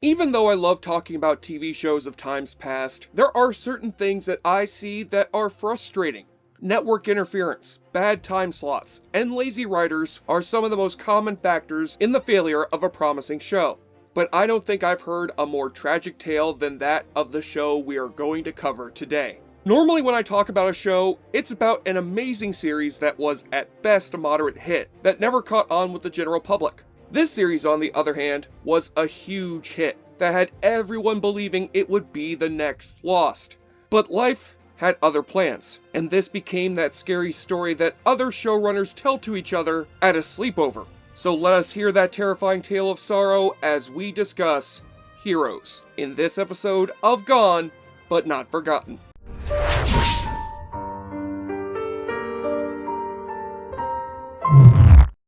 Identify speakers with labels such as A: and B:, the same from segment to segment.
A: Even though I love talking about TV shows of times past, there are certain things that I see that are frustrating. Network interference, bad time slots, and lazy writers are some of the most common factors in the failure of a promising show. But I don't think I've heard a more tragic tale than that of the show we are going to cover today. Normally when I talk about a show, it's about an amazing series that was at best a moderate hit that never caught on with the general public. This series, on the other hand, was a huge hit that had everyone believing it would be the next Lost. But life had other plans, and this became that scary story that other showrunners tell to each other at a sleepover. So let us hear that terrifying tale of sorrow as we discuss Heroes in this episode of Gone, But Not Forgotten.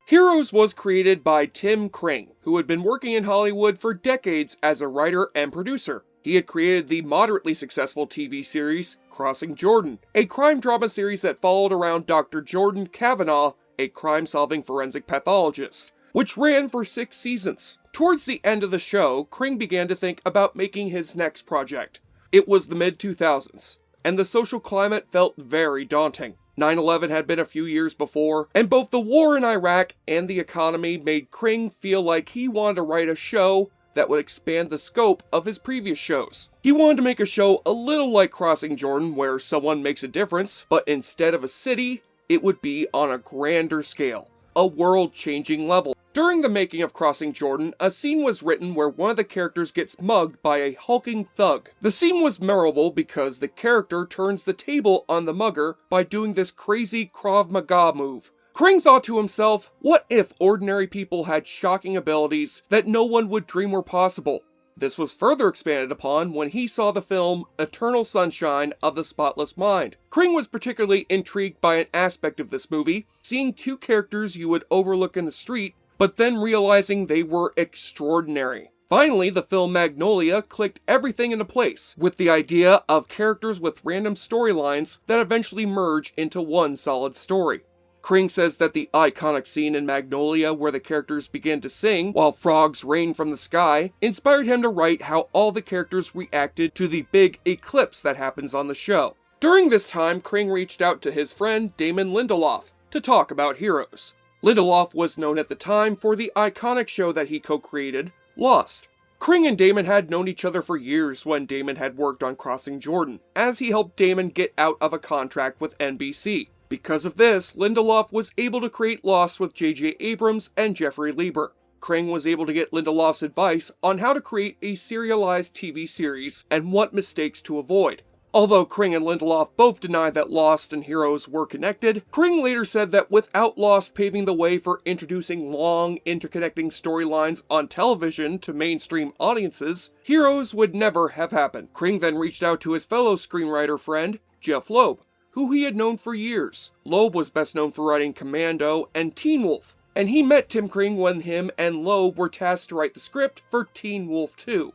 A: Heroes was created by Tim Kring, who had been working in Hollywood for decades as a writer and producer. He had created the moderately successful TV series Crossing Jordan, a crime drama series that followed around Dr. Jordan Kavanaugh, a crime-solving forensic pathologist, which ran for 6 seasons. Towards the end of the show, Kring began to think about making his next project. It was the mid-2000s, and the social climate felt very daunting. 9/11 had been a few years before, and both the war in Iraq and the economy made Kring feel like he wanted to write a show that would expand the scope of his previous shows. He wanted to make a show a little like Crossing Jordan, where someone makes a difference, but instead of a city, it would be on a grander scale, a world-changing level. During the making of Crossing Jordan, a scene was written where one of the characters gets mugged by a hulking thug. The scene was memorable because the character turns the table on the mugger by doing this crazy Krav Maga move. Kring thought to himself, what if ordinary people had shocking abilities that no one would dream were possible? This was further expanded upon when he saw the film Eternal Sunshine of the Spotless Mind. Kring was particularly intrigued by an aspect of this movie, seeing 2 characters you would overlook in the street, but then realizing they were extraordinary. Finally, the film Magnolia clicked everything into place, with the idea of characters with random storylines that eventually merge into one solid story. Kring says that the iconic scene in Magnolia where the characters begin to sing while frogs rain from the sky inspired him to write how all the characters reacted to the big eclipse that happens on the show. During this time, Kring reached out to his friend Damon Lindelof to talk about Heroes. Lindelof was known at the time for the iconic show that he co-created, Lost. Kring and Damon had known each other for years when Damon had worked on Crossing Jordan, as he helped Damon get out of a contract with NBC. Because of this, Lindelof was able to create Lost with J.J. Abrams and Jeffrey Lieber. Kring was able to get Lindelof's advice on how to create a serialized TV series and what mistakes to avoid. Although Kring and Lindelof both denied that Lost and Heroes were connected, Kring later said that without Lost paving the way for introducing long, interconnecting storylines on television to mainstream audiences, Heroes would never have happened. Kring then reached out to his fellow screenwriter friend, Jeff Loeb, who he had known for years. Loeb was best known for writing Commando and Teen Wolf, and he met Tim Kring when him and Loeb were tasked to write the script for Teen Wolf 2.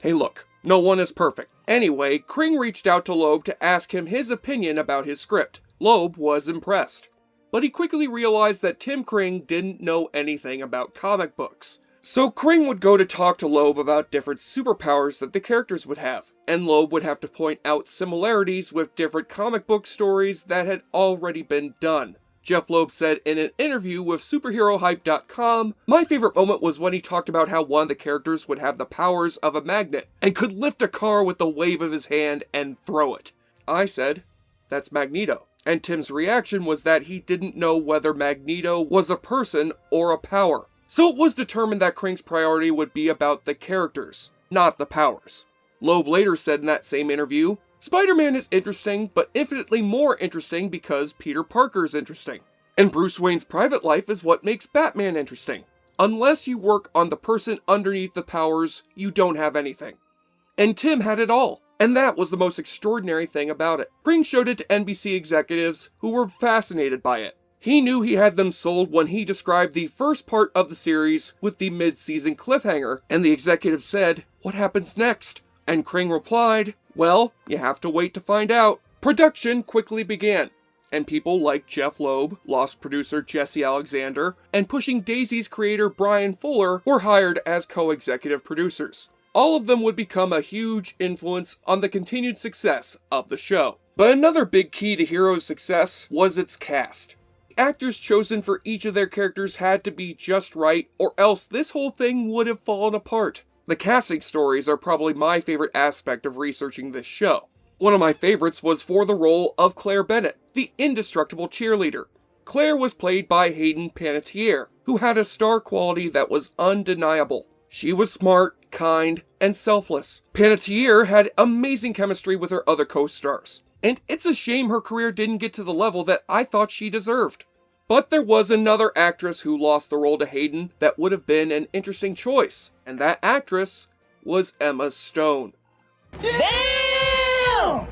A: Hey look, no one is perfect. Anyway, Kring reached out to Loeb to ask him his opinion about his script. Loeb was impressed, but he quickly realized that Tim Kring didn't know anything about comic books. So Kring would go to talk to Loeb about different superpowers that the characters would have, and Loeb would have to point out similarities with different comic book stories that had already been done. Jeff Loeb said in an interview with superherohype.com, "My favorite moment was when he talked about how one of the characters would have the powers of a magnet and could lift a car with the wave of his hand and throw it." I said, "That's Magneto." And Tim's reaction was that he didn't know whether Magneto was a person or a power. So it was determined that Kring's priority would be about the characters, not the powers. Loeb later said in that same interview, "Spider-Man is interesting, but infinitely more interesting because Peter Parker is interesting. And Bruce Wayne's private life is what makes Batman interesting. Unless you work on the person underneath the powers, you don't have anything." And Tim had it all. And that was the most extraordinary thing about it. Kring showed it to NBC executives who were fascinated by it. He knew he had them sold when he described the first part of the series with the mid-season cliffhanger, and the executive said, "What happens next?" And Kring replied, "Well, you have to wait to find out." Production quickly began. and people like Jeff Loeb, Lost producer Jesse Alexander, and Pushing Daisy's creator Bryan Fuller were hired as co-executive producers. All of them would become a huge influence on the continued success of the show. But another big key to Heroes' success was its cast. The actors chosen for each of their characters had to be just right, or else this whole thing would have fallen apart. The casting stories are probably my favorite aspect of researching this show. One of my favorites was for the role of Claire Bennett, the indestructible cheerleader. Claire was played by Hayden Panettiere, who had a star quality that was undeniable. She was smart, kind, and selfless. Panettiere had amazing chemistry with her other co-stars, and it's a shame her career didn't get to the level that I thought she deserved. But there was another actress who lost the role to Hayden that would have been an interesting choice, and that actress was Emma Stone.
B: Damn!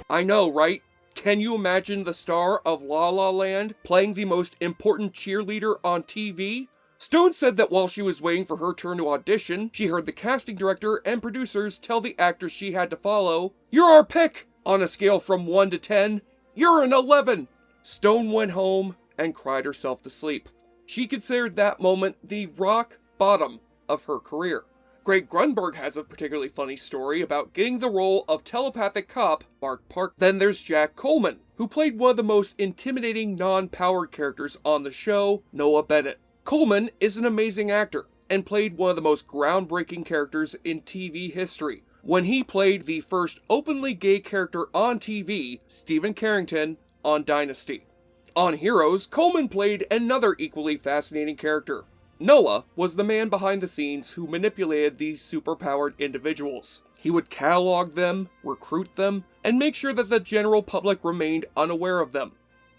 A: I know, right? Can you imagine the star of La La Land playing the most important cheerleader on TV? Stone said that while she was waiting for her turn to audition, she heard the casting director and producers tell the actress she had to follow, "You're our pick! On a scale from 1 to 10, you're an 11! Stone went home and cried herself to sleep. She considered that moment the rock bottom of her career. Greg Grunberg has a particularly funny story about getting the role of telepathic cop Mark Park. Then there's Jack Coleman, who played one of the most intimidating non-powered characters on the show, Noah Bennett. Coleman is an amazing actor, and played one of the most groundbreaking characters in TV history, when he played the first openly gay character on TV, Stephen Carrington, on Dynasty. On Heroes, Coleman played another equally fascinating character. Noah was the man behind the scenes who manipulated these superpowered individuals. He would catalog them, recruit them, and make sure that the general public remained unaware of them,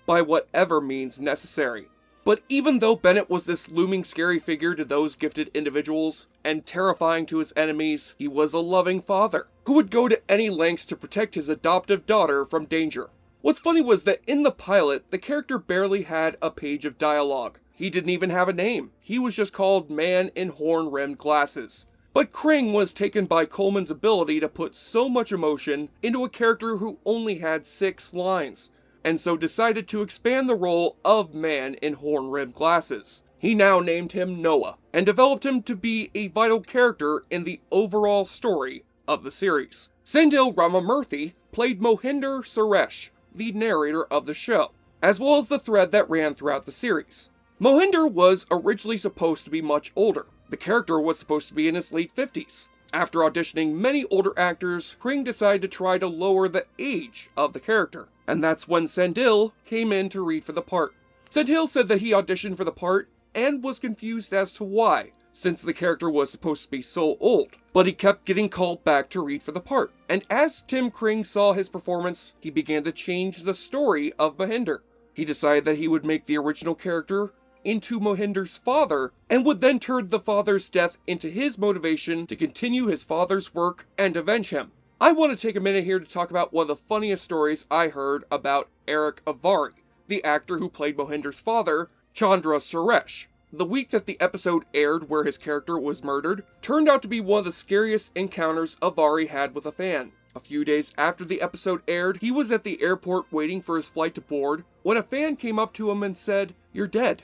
A: by whatever means necessary. But even though Bennett was this looming scary figure to those gifted individuals, and terrifying to his enemies, he was a loving father, who would go to any lengths to protect his adoptive daughter from danger. What's funny was that in the pilot, the character barely had a page of dialogue. He didn't even have a name. He was just called Man in Horn-Rimmed Glasses. But Kring was taken by Coleman's ability to put so much emotion into a character who only had 6 lines, and so decided to expand the role of Man in Horn-Rimmed Glasses. He now named him Noah, and developed him to be a vital character in the overall story of the series. Sendil Ramamurthy played Mohinder Suresh, the narrator of the show, as well as the thread that ran throughout the series. Mohinder was originally supposed to be much older. The character was supposed to be in his late 50s. After auditioning many older actors, Kring decided to try to lower the age of the character, and that's when Sendil came in to read for the part. Sendil said that he auditioned for the part and was confused as to why, since the character was supposed to be so old, but he kept getting called back to read for the part. And as Tim Kring saw his performance, he began to change the story of Mohinder. He decided that he would make the original character into Mohinder's father, and would then turn the father's death into his motivation to continue his father's work and avenge him. I want to take a minute here to talk about one of the funniest stories I heard about Eric Avari, the actor who played Mohinder's father, Chandra Suresh. The week that the episode aired where his character was murdered turned out to be one of the scariest encounters Avari had with a fan. A few days after the episode aired, he was at the airport waiting for his flight to board when a fan came up to him and said, "You're dead."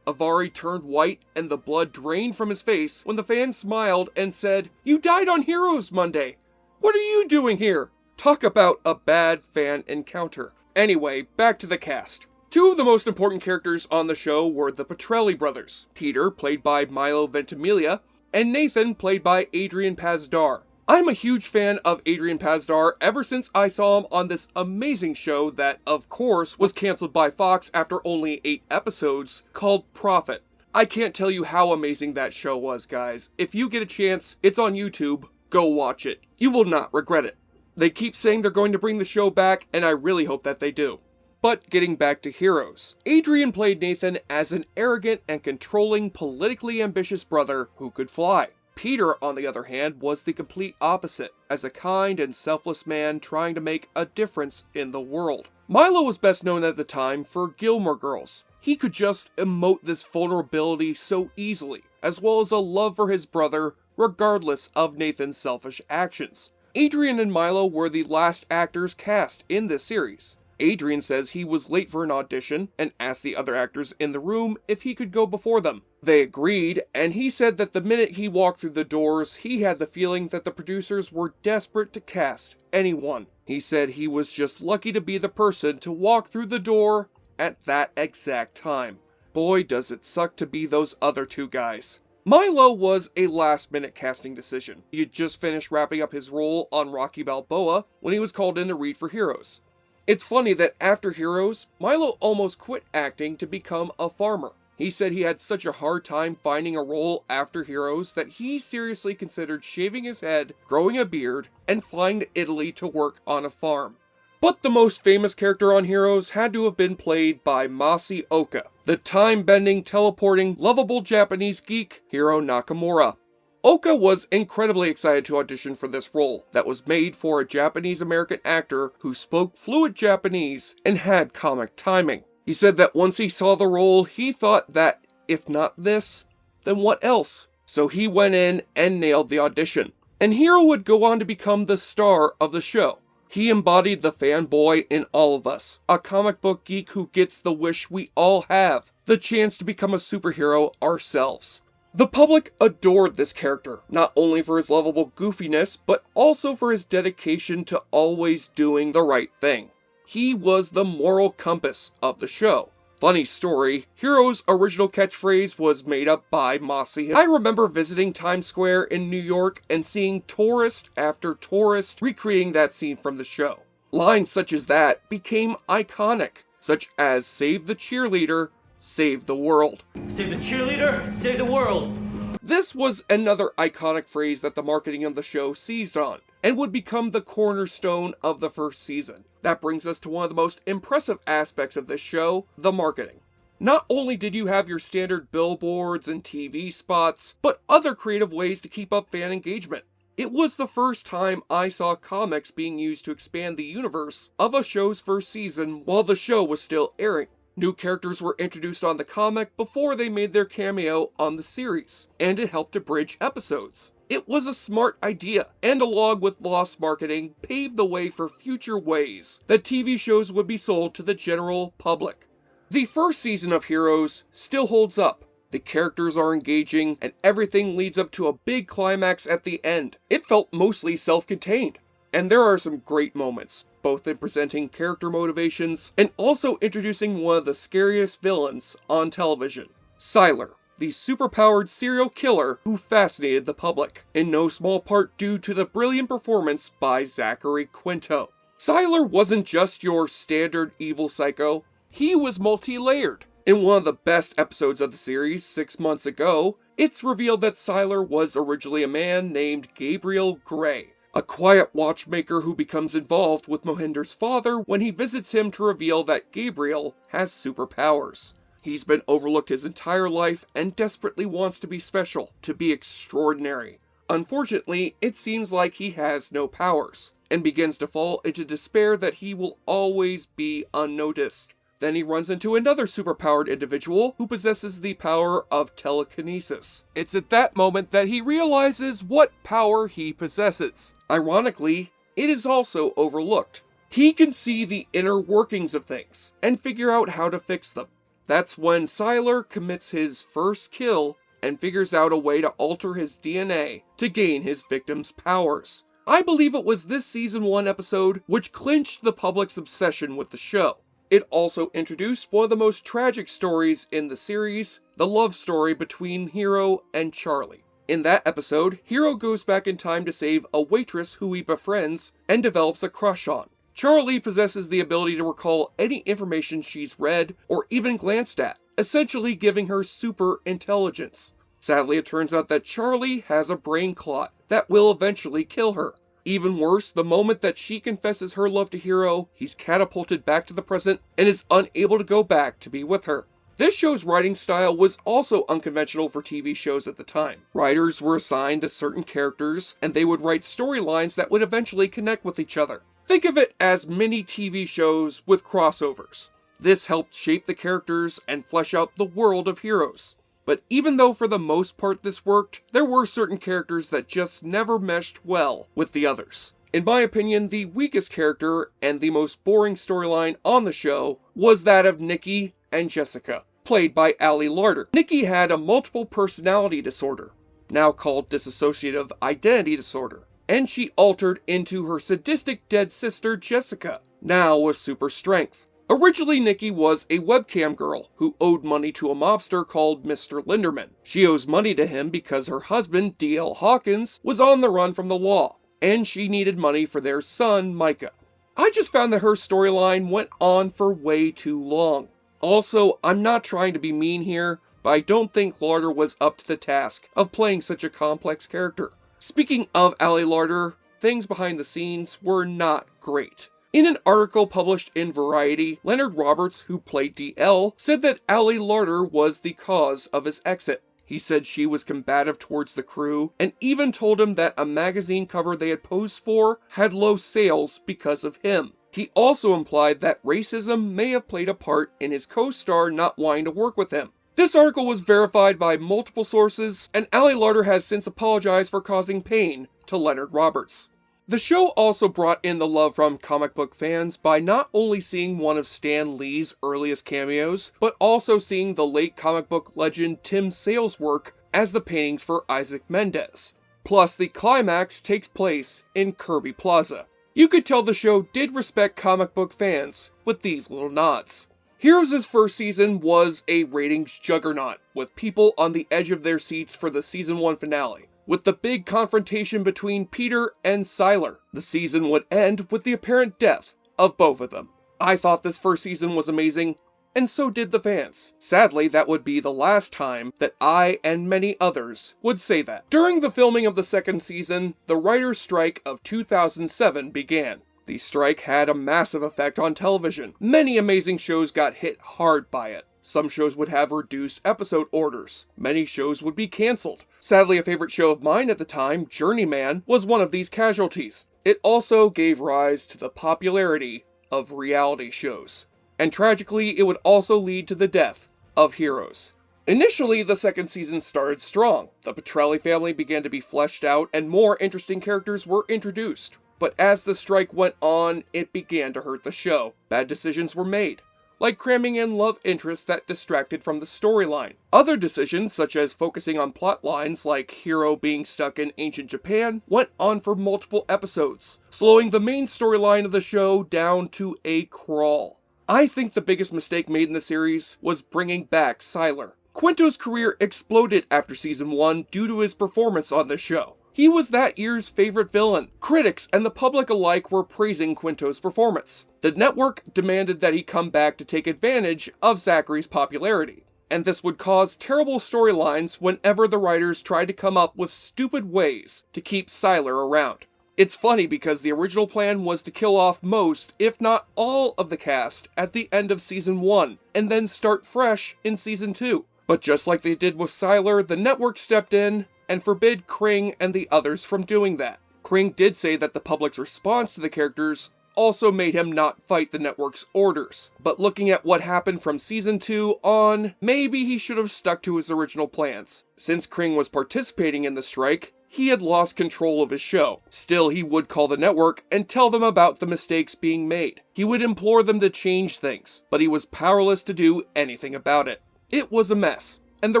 A: Avari turned white and the blood drained from his face when the fan smiled and said, "You died on Heroes Monday. What are you doing here?" Talk about a bad fan encounter. Anyway, back to the cast. 2 of the most important characters on the show were the Petrelli brothers, Peter, played by Milo Ventimiglia, and Nathan, played by Adrian Pasdar. I'm a huge fan of Adrian Pasdar ever since I saw him on this amazing show that, of course, was canceled by Fox after only 8 episodes, called Prophet. I can't tell you how amazing that show was, guys. If you get a chance, it's on YouTube, go watch it. You will not regret it. They keep saying they're going to bring the show back, and I really hope that they do. But getting back to Heroes, Adrian played Nathan as an arrogant and controlling, politically ambitious brother who could fly. Peter, on the other hand, was the complete opposite, as a kind and selfless man trying to make a difference in the world. Milo was best known at the time for Gilmore Girls. He could just emote this vulnerability so easily, as well as a love for his brother, regardless of Nathan's selfish actions. Adrian and Milo were the last actors cast in this series. Adrian says he was late for an audition and asked the other actors in the room if he could go before them. They agreed, and he said that the minute he walked through the doors, he had the feeling that the producers were desperate to cast anyone. He said he was just lucky to be the person to walk through the door at that exact time. Boy, does it suck to be those other two guys. Milo was a last-minute casting decision. He had just finished wrapping up his role on Rocky Balboa when he was called in to read for Heroes. It's funny that after Heroes, Milo almost quit acting to become a farmer. He said he had such a hard time finding a role after Heroes that he seriously considered shaving his head, growing a beard, and flying to Italy to work on a farm. But the most famous character on Heroes had to have been played by Masi Oka, the time-bending, teleporting, lovable Japanese geek, Hiro Nakamura. Oka was incredibly excited to audition for this role that was made for a Japanese-American actor who spoke fluent Japanese and had comic timing. He said that once he saw the role, he thought that, if not this, then what else? So he went in and nailed the audition. And Hiro would go on to become the star of the show. He embodied the fanboy in all of us, a comic book geek who gets the wish we all have, the chance to become a superhero ourselves. The public adored this character, not only for his lovable goofiness, but also for his dedication to always doing the right thing. He was the moral compass of the show. Funny story, Hero's original catchphrase was made up by Masi. I remember visiting Times Square in New York and seeing tourist after tourist recreating that scene from the show. Lines such as that became iconic, such as "Save the cheerleader, save the world."
B: Save the cheerleader, save the world.
A: This was another iconic phrase that the marketing of the show seized on, and would become the cornerstone of the first season. That brings us to one of the most impressive aspects of this show, the marketing. Not only did you have your standard billboards and TV spots, but other creative ways to keep up fan engagement. It was the first time I saw comics being used to expand the universe of a show's first season while the show was still airing. New characters were introduced on the comic before they made their cameo on the series, and it helped to bridge episodes. It was a smart idea, and along with Lost marketing, paved the way for future ways that TV shows would be sold to the general public. The first season of Heroes still holds up. The characters are engaging, and everything leads up to a big climax at the end. It felt mostly self-contained, and there are some great moments, both in presenting character motivations and also introducing one of the scariest villains on television, Sylar, the superpowered serial killer who fascinated the public, in no small part due to the brilliant performance by Zachary Quinto. Sylar wasn't just your standard evil psycho, he was multi-layered. In one of the best episodes of the series 6 months ago, it's revealed that Sylar was originally a man named Gabriel Gray, a quiet watchmaker who becomes involved with Mohinder's father when he visits him to reveal that Gabriel has superpowers. He's been overlooked his entire life and desperately wants to be special, to be extraordinary. Unfortunately, it seems like he has no powers, and begins to fall into despair that he will always be unnoticed. Then he runs into another superpowered individual who possesses the power of telekinesis. It's at that moment that he realizes what power he possesses. Ironically, it is also overlooked. He can see the inner workings of things, and figure out how to fix them. That's when Sylar commits his first kill and figures out a way to alter his DNA to gain his victim's powers. I believe it was this season 1 episode which clinched the public's obsession with the show. It also introduced one of the most tragic stories in the series, the love story between Hiro and Charlie. In that episode, Hiro goes back in time to save a waitress who he befriends and develops a crush on. Charlie possesses the ability to recall any information she's read or even glanced at, essentially giving her super intelligence. Sadly, it turns out that Charlie has a brain clot that will eventually kill her. Even worse, the moment that she confesses her love to Hiro, he's catapulted back to the present and is unable to go back to be with her. This show's writing style was also unconventional for TV shows at the time. Writers were assigned to certain characters, and they would write storylines that would eventually connect with each other. Think of it as mini TV shows with crossovers. This helped shape the characters and flesh out the world of Heroes. But even though for the most part this worked, there were certain characters that just never meshed well with the others. In my opinion, the weakest character and the most boring storyline on the show was that of Nikki and Jessica, played by Ali Larter. Nikki had a multiple personality disorder, now called dissociative identity disorder, and she altered into her sadistic dead sister Jessica, now with super strength. Originally, Nikki was a webcam girl who owed money to a mobster called Mr. Linderman. She owes money to him because her husband, D.L. Hawkins, was on the run from the law, and she needed money for their son, Micah. I just found that her storyline went on for way too long. Also, I'm not trying to be mean here, but I don't think Larter was up to the task of playing such a complex character. Speaking of Ali Larter, things behind the scenes were not great. In an article published in Variety, Leonard Roberts, who played DL, said that Ali Larter was the cause of his exit. He said she was combative towards the crew, and even told him that a magazine cover they had posed for had low sales because of him. He also implied that racism may have played a part in his co-star not wanting to work with him. This article was verified by multiple sources, and Ali Larter has since apologized for causing pain to Leonard Roberts. The show also brought in the love from comic book fans by not only seeing one of Stan Lee's earliest cameos, but also seeing the late comic book legend Tim Sale's work as the paintings for Isaac Mendez. Plus, the climax takes place in Kirby Plaza. You could tell the show did respect comic book fans with these little nods. Heroes' first season was a ratings juggernaut, with people on the edge of their seats for the season 1 finale, with the big confrontation between Peter and Sylar. The season would end with the apparent death of both of them. I thought this first season was amazing, and so did the fans. Sadly, that would be the last time that I and many others would say that. During the filming of the second season, the writer's strike of 2007 began. The strike had a massive effect on television. Many amazing shows got hit hard by it. Some shows would have reduced episode orders. Many shows would be cancelled. Sadly, a favorite show of mine at the time, Journeyman, was one of these casualties. It also gave rise to the popularity of reality shows. And tragically, it would also lead to the death of Heroes. Initially, the second season started strong. The Petrelli family began to be fleshed out and more interesting characters were introduced. But as the strike went on, it began to hurt the show. Bad decisions were made, like cramming in love interests that distracted from the storyline. Other decisions, such as focusing on plot lines like Hero being stuck in ancient Japan, went on for multiple episodes, slowing the main storyline of the show down to a crawl. I think the biggest mistake made in the series was bringing back Sylar. Quinto's career exploded after season 1 due to his performance on the show. He was that year's favorite villain. Critics and the public alike were praising Quinto's performance. The network demanded that he come back to take advantage of Zachary's popularity, and this would cause terrible storylines whenever the writers tried to come up with stupid ways to keep Sylar around. It's funny because the original plan was to kill off most, if not all, of the cast at the end of season 1, and then start fresh in season 2. But just like they did with Sylar, the network stepped in and forbid Kring and the others from doing that. Kring did say that the public's response to the characters also made him not fight the network's orders. But looking at what happened from season 2 on, maybe he should have stuck to his original plans. Since Kring was participating in the strike, he had lost control of his show. Still, he would call the network and tell them about the mistakes being made. He would implore them to change things, but he was powerless to do anything about it. It was a mess, and the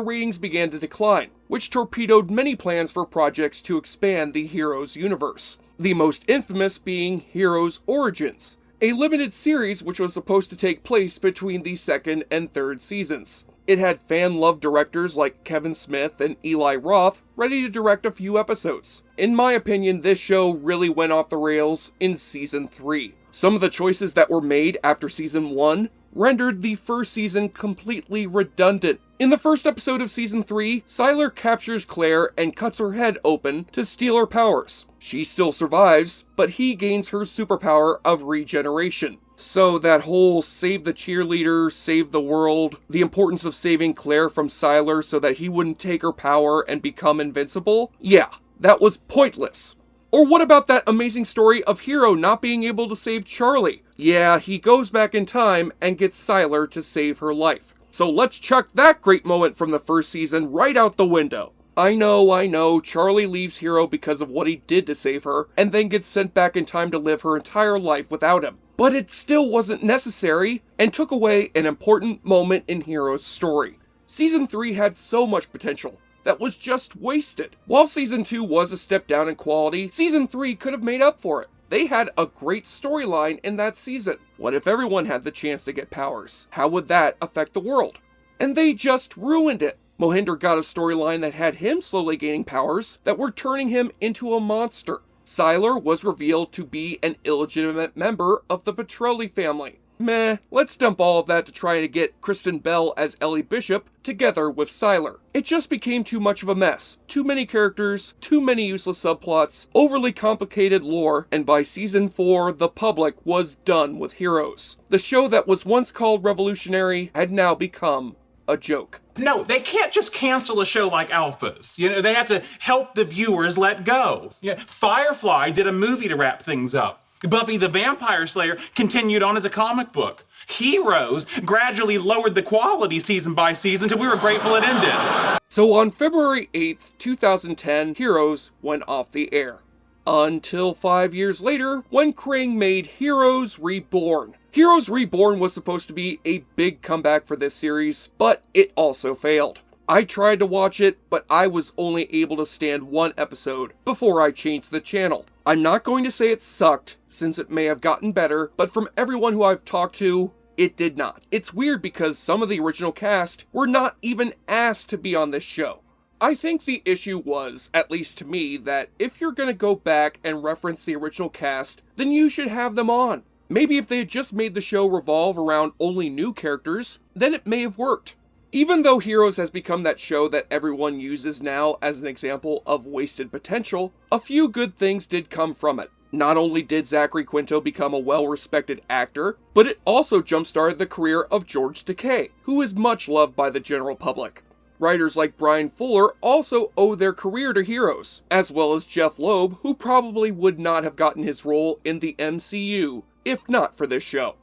A: ratings began to decline, which torpedoed many plans for projects to expand the Heroes universe. The most infamous being Heroes Origins, a limited series which was supposed to take place between the second and third seasons. It had fan-loved directors like Kevin Smith and Eli Roth ready to direct a few episodes. In my opinion, this show really went off the rails in season 3. Some of the choices that were made after season 1 rendered the first season completely redundant. In the first episode of season 3, Sylar captures Claire and cuts her head open to steal her powers. She still survives, but he gains her superpower of regeneration. So that whole save the cheerleader, save the world, the importance of saving Claire from Sylar so that he wouldn't take her power and become invincible, yeah, that was pointless. Or what about that amazing story of Hero not being able to save Charlie? Yeah, he goes back in time and gets Sylar to save her life. So let's chuck that great moment from the first season right out the window. I know, Charlie leaves Hero because of what he did to save her, and then gets sent back in time to live her entire life without him. But it still wasn't necessary, and took away an important moment in Hero's story. Season 3 had so much potential that was just wasted. While Season 2 was a step down in quality, Season 3 could have made up for it. They had a great storyline in that season. What if everyone had the chance to get powers? How would that affect the world? And they just ruined it. Mohinder got a storyline that had him slowly gaining powers that were turning him into a monster. Sylar was revealed to be an illegitimate member of the Petrelli family. Meh, let's dump all of that to try to get Kristen Bell as Ellie Bishop together with Sylar. It just became too much of a mess. Too many characters, too many useless subplots, overly complicated lore, and by season 4, the public was done with Heroes. The show that was once called revolutionary had now become a joke.
C: No, they can't just cancel a show like Alphas. They have to help the viewers let go. Firefly did a movie to wrap things up. Buffy the Vampire Slayer continued on as a comic book. Heroes gradually lowered the quality season by season till we were grateful it ended.
A: So on February 8th, 2010, Heroes went off the air. Until 5 years later, when Kring made Heroes Reborn. Heroes Reborn was supposed to be a big comeback for this series, but it also failed. I tried to watch it, but I was only able to stand one episode before I changed the channel. I'm not going to say it sucked, since it may have gotten better, but from everyone who I've talked to, it did not. It's weird because some of the original cast were not even asked to be on this show. I think the issue was, at least to me, that if you're gonna go back and reference the original cast, then you should have them on. Maybe if they had just made the show revolve around only new characters, then it may have worked. Even though Heroes has become that show that everyone uses now as an example of wasted potential, a few good things did come from it. Not only did Zachary Quinto become a well-respected actor, but it also jump-started the career of George Takei, who is much loved by the general public. Writers like Bryan Fuller also owe their career to Heroes, as well as Jeff Loeb, who probably would not have gotten his role in the MCU if not for this show.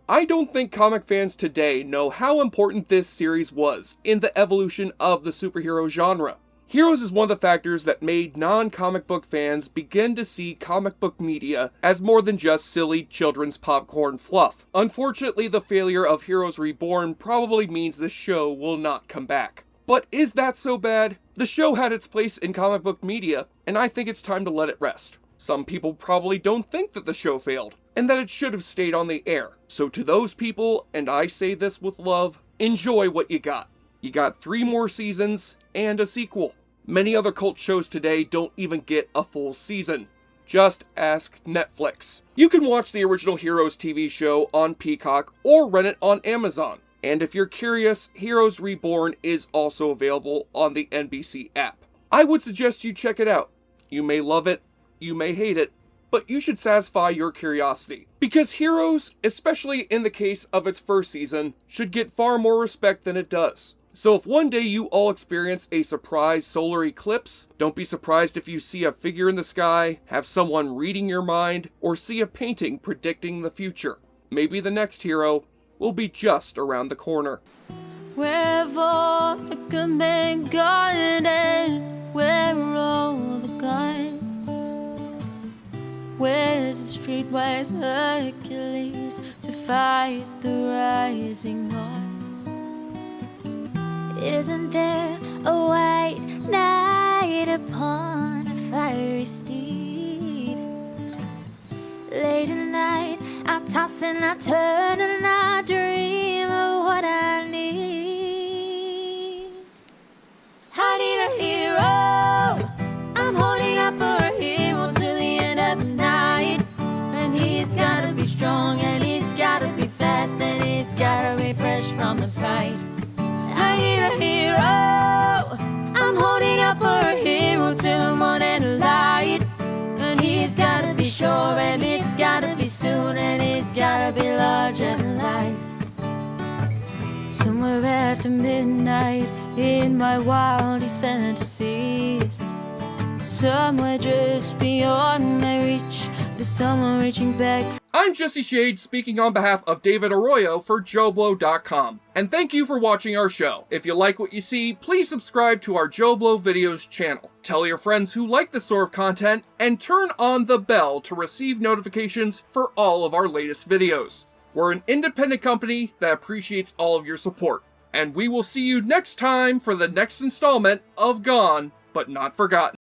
A: I don't think comic fans today know how important this series was in the evolution of the superhero genre. Heroes is one of the factors that made non-comic book fans begin to see comic book media as more than just silly children's popcorn fluff. Unfortunately, the failure of Heroes Reborn probably means the show will not come back. But is that so bad? The show had its place in comic book media, and I think it's time to let it rest. Some people probably don't think that the show failed, and that it should have stayed on the air. So to those people, and I say this with love, enjoy what you got. You got 3 more seasons and a sequel. Many other cult shows today don't even get a full season. Just ask Netflix. You can watch the original Heroes TV show on Peacock or rent it on Amazon. And if you're curious, Heroes Reborn is also available on the NBC app. I would suggest you check it out. You may love it, you may hate it, but you should satisfy your curiosity. Because Heroes, especially in the case of its first season, should get far more respect than it does. So if one day you all experience a surprise solar eclipse, don't be surprised if you see a figure in the sky, have someone reading your mind, or see a painting predicting the future. Maybe the next hero will be just around the corner.
D: Where have all the good men gone and where are all the guns? Where's the streetwise Hercules to fight the rising odds? Isn't there a white knight upon a fiery steed? Late at night, I toss and I turn and I dream of what I need. I need a hero. I'm holding out for a hero till the end of the night. And he's gotta be strong and he's gotta be fast and he's gotta be fresh from the fight. I need a hero. I'm holding out for a hero till the morning light. And he's gotta be sure and it's gotta be soon and he's gotta be larger than life. Somewhere after midnight in my wildest fantasies, somewhere just beyond my reach, there's someone reaching back.
A: I'm Jesse Shade, speaking on behalf of David Arroyo for JoBlo.com. And thank you for watching our show. If you like what you see, please subscribe to our JoBlo Videos channel. Tell your friends who like this sort of content, and turn on the bell to receive notifications for all of our latest videos. We're an independent company that appreciates all of your support. And we will see you next time for the next installment of Gone, But Not Forgotten.